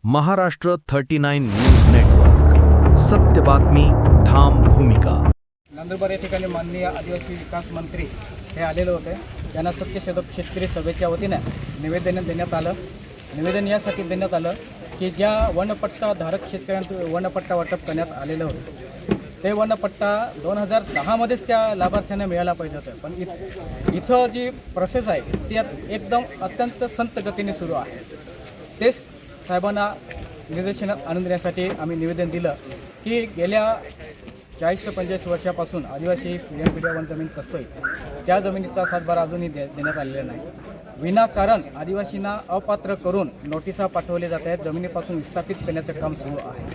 Maharashtra 39 news network, सत्य बातमी, ठाम भूमिका. नंदुरबार या ठिकाणी माननीय आदिवासी विकास मंत्री हे आलेले होते. त्यांना सत्य शेतकरी सभेच्या वतीने निवेदन देण्यात आलं. निवेदन यासाठी देण्यात आलं की ज्या वनपट्टा धारक शेतकऱ्यांना वनपट्टा वाटप करण्यात आलेलं होतं ते वनपट्टा 2010मध्येच त्या लाभार्थ्यांना मिळायला पाहिजे होतं. पण इथं जी प्रोसेस आहे ती एकदम अत्यंत संत गतीने सुरू आहे. तेच साहेबांना निर्देशनात आणून देण्यासाठी आम्ही निवेदन दिलं की गेल्या 40 ते 45 वर्षापासून आदिवासी पिढ्या वन जमीन कसतोय त्या जमिनीचा सातबारा अजूनही देण्यात आलेला नाही. विनाकारण आदिवासींना अपात्र करून नोटिसा पाठवल्या जात आहेत. जमिनीपासून विस्थापित करण्याचं काम सुरू आहे.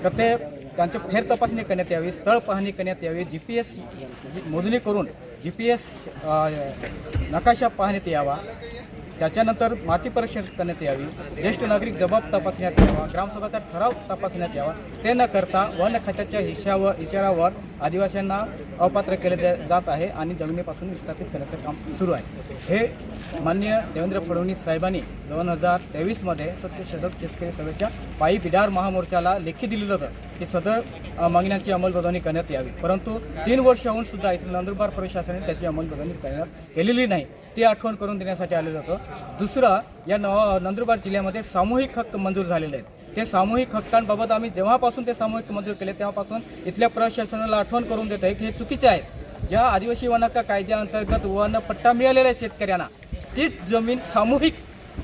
तर ते त्यांची फेर तपासणी करण्यात यावी, स्थळ पाहणी करण्यात यावी, GPS मोजणी करून GPS नकाशा पाहण्यात यावा. त्याच्यानंतर माती परीक्षण करण्यात यावी, ज्येष्ठ नागरिक जबाब तपासण्यात यावा, ग्रामसभेचा ठराव तपासण्यात यावा. ते न करता वन खात्याच्या इशाऱ्यावर आदिवासींना अपात्र केले जात आहे आणि जमिनीपासून विस्थापित करण्याचं काम सुरू आहे. हे माननीय देवेंद्र फडणवीस साहेबांनी 2023मध्ये सत्य शेतकरी सभेच्या पायी बिडार महामोर्चाला लेखी दिलेलं होतं की सदर मागण्यांची अंमलबजावणी करण्यात यावी. परंतु 3 वर्ष होऊन सुद्धा इथं नंदुरबार प्रशासनाने त्याची अंमलबजावणी केलेली नाही. ती आठवण करून देण्यासाठी आलेलं होतं. दुसरं, या नंदुरबार जिल्ह्यामध्ये सामूहिक हक्क मंजूर झालेले आहेत. ते सामूहिक हक्कांबाबत आम्ही जेव्हापासून ते सामूहिक मंजूर केले तेव्हापासून इथल्या प्रशासनाला आठवण करून देत आहे की हे चुकीचे आहे. ज्या आदिवासी वन हक्क कायद्याअंतर्गत वन पट्टा मिळालेला आहे शेतकऱ्यांना, तीच जमीन सामूहिक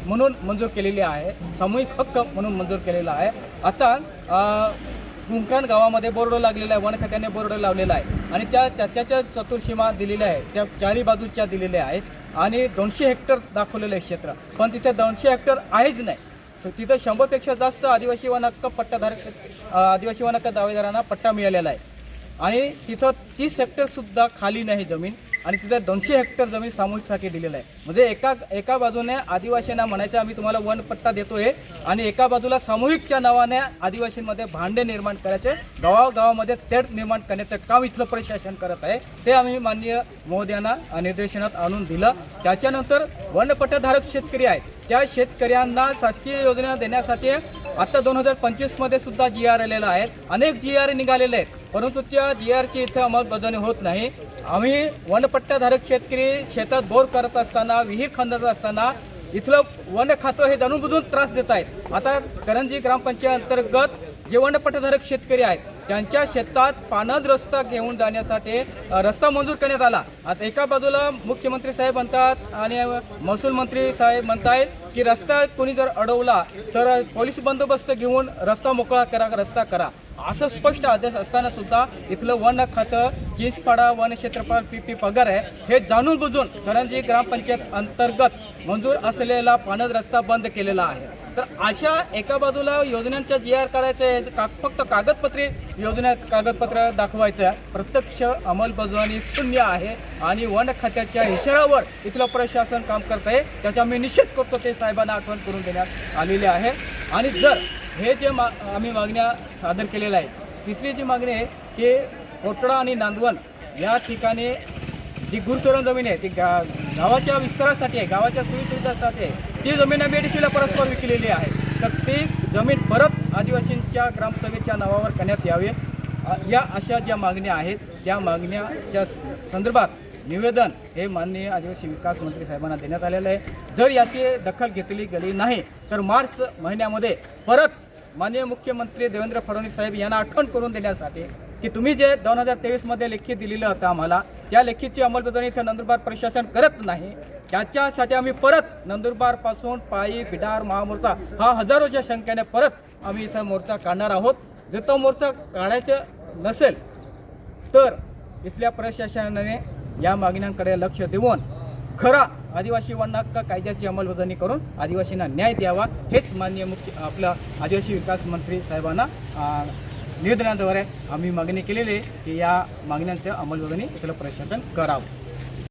म्हणून मंजूर केलेली आहे, सामूहिक हक्क म्हणून मंजूर केलेला आहे. आता कुंकण गावामध्ये बोर्ड लागलेला आहे, वन खात्याने बोर्ड लावलेला आहे आणि त्याच्या चतुर्सीमा दिलेल्या आहे, त्या चारी बाजूच्या दिलेल्या आहेत आणि 200 हेक्टर दाखवलेलं आहे क्षेत्र. पण तिथे 200 हेक्टर आहेच नाही. तिथं 100पेक्षा जास्त आदिवासी वन हक्क आदिवासी वन हक्क दावेदारांना पट्टा मिळालेला आहे आणि तिथं 30 हेक्टरसुद्धा खाली नाही जमीन आणि तिथं 200 हेक्टर जमीन सामूहिकसाठी दिलेलं आहे. म्हणजे एका बाजूने आदिवासींना म्हणायचं आम्ही तुम्हाला वन पट्टा देतोय आणि एका बाजूला सामूहिकच्या नावाने आदिवासींमध्ये भांडे निर्माण करायचे, गावागावामध्ये तेढ निर्माण करण्याचं काम इथलं प्रशासन करत आहे. ते आम्ही माननीय महोदयांना निर्देशनात आणून दिलं. त्याच्यानंतर वनपट्टाधारक शेतकरी आहेत त्या शेतकऱ्यांना शासकीय योजना देण्यासाठी आता 2025मध्ये सुद्धा GR आलेला आहे. अनेक GR निघालेले आहेत, परंतु त्या GRची इथं अंमलबजावणी होत नाही. आम्ही वनपट्टाधारक शेतकरी शेतात बोर करत असताना, विहीर खंदत असताना इथलं वन खातं हे जाणून बुजून त्रास देत आहेत. आता करंजी ग्रामपंचायत अंतर्गत जे वनपट्टाधारक शेतकरी आहेत त्यांच्या शेतात पाणंद रस्ता घेऊन जाण्यासाठी रस्ता मंजूर करण्यात आला. आता एका बाजूला मुख्यमंत्री साहेब म्हणतात आणि महसूल मंत्री साहेब म्हणतायत की रस्ता कोणी जर अडवला तर पोलीस बंदोबस्त घेऊन रस्ता मोकळा करा, रस्ता करा, असं स्पष्ट आदेश असताना सुद्धा इथलं वन खातं चिंचपाडा वन क्षेत्रफळ PP पगार आहे हे जाणून बुजून करंजी ग्रामपंचायत अंतर्गत मंजूर असलेला पाणंद रस्ता बंद केलेला आहे. तर अशा एका बाजूला योजनांच्या GR काढायचे, फक्त कागदपत्र दाखवायचं, प्रत्यक्ष अंमलबजावणी शून्य आहे आणि वन खात्याच्या इशाऱ्यावर इथलं प्रशासन काम करत आहे. त्याचा मी निषेध करतो. ते साहेबांना आठवण करून देण्यात आलेली आहे. आणि जर हे जे आम्ही मागण्या सादर केलेल्या आहे, तिसरी जी मागणी आहे की कोटडा आणि नांदवण या ठिकाणी जी गुरचरण जमीन आहे ती गावाच्या विस्तारासाठी आहे, गावाच्या सुविधेसाठी आहे. ती जमीन BDCला परस्पर विकलेली आहे. तर ती जमीन परत आदिवासींच्या ग्रामसभेच्या नावावर करण्यात यावी. या अशा ज्या मागण्या आहेत त्या मागण्याच्या संदर्भात निवेदन हे माननीय आदिवासी विकास मंत्री साहेबांना देण्यात आलेलं आहे. जर याची दखल घेतली गेली नाही तर मार्च महिन्यामध्ये परत माननीय मुख्यमंत्री देवेंद्र फडणवीस साहेब यांना आठवण करून देण्यासाठी की तुम्ही जे 2023मध्ये लेखी दिलेलं होतं आम्हाला, त्या लेखीची अंमलबजावणी इथं नंदुरबार प्रशासन करत नाही. त्याच्यासाठी आम्ही परत नंदुरबारपासून पायी बिडार महामोर्चा हा हजारोच्या संख्येने परत आम्ही इथं मोर्चा काढणार आहोत. जर तो मोर्चा काढायचं नसेल तर इथल्या प्रशासनाने या मागण्यांकडे लक्ष देऊन खरा आदिवासी वन हक्क कायद्याची अंमलबजावणी करून आदिवासींना न्याय द्यावा, हेच माननीय आपला आदिवासी विकास मंत्री साहेबांना निवेदनाद्वारे आम्ही मागणी केलेली आहे की या मागण्यांचं अंमलबजावणी इथलं प्रशासन करावं.